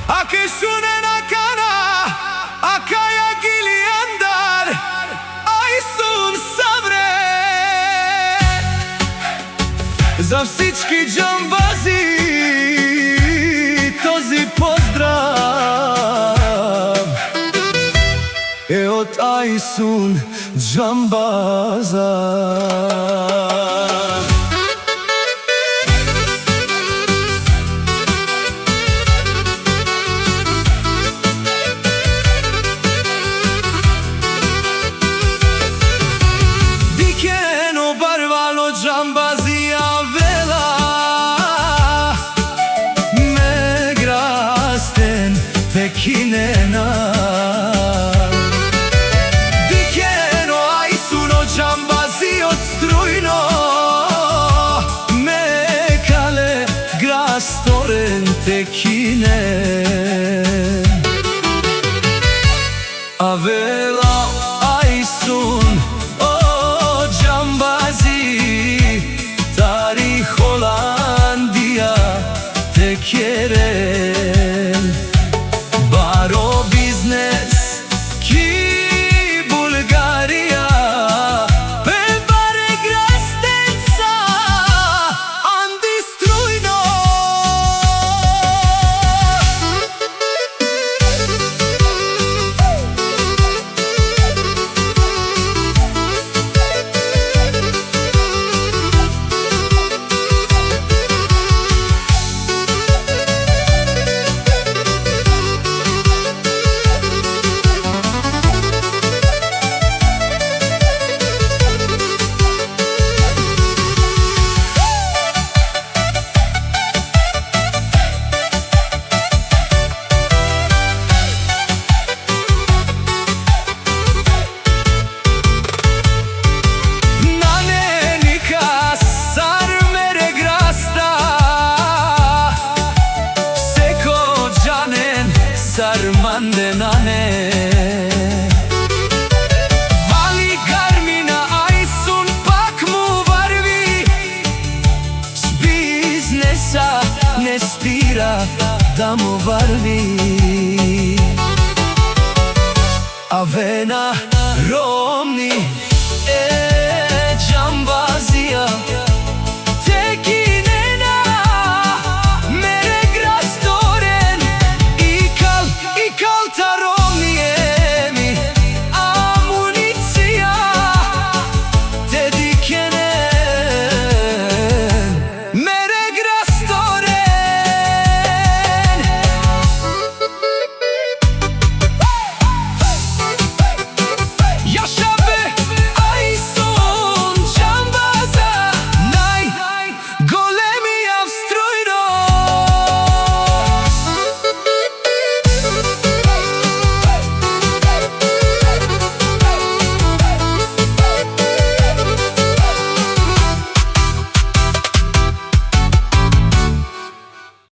Ake shune na kana, akaya gili andar, Ajsun Sabre. Za всички джамбази този поздрав е от Ajsun Джамбаза. Джамбазија вела ме грастен текинена Дикено Ajsuno джамбази од струјно ме кале грасторен текине А вела Ajsun Keren Baro biznes ki Bulgarija Per bare grastenca Andi strujno Sarmande nane Vali garmina Ajsun pak mu varvi S biznesa ne spira da mu varvi A vena romni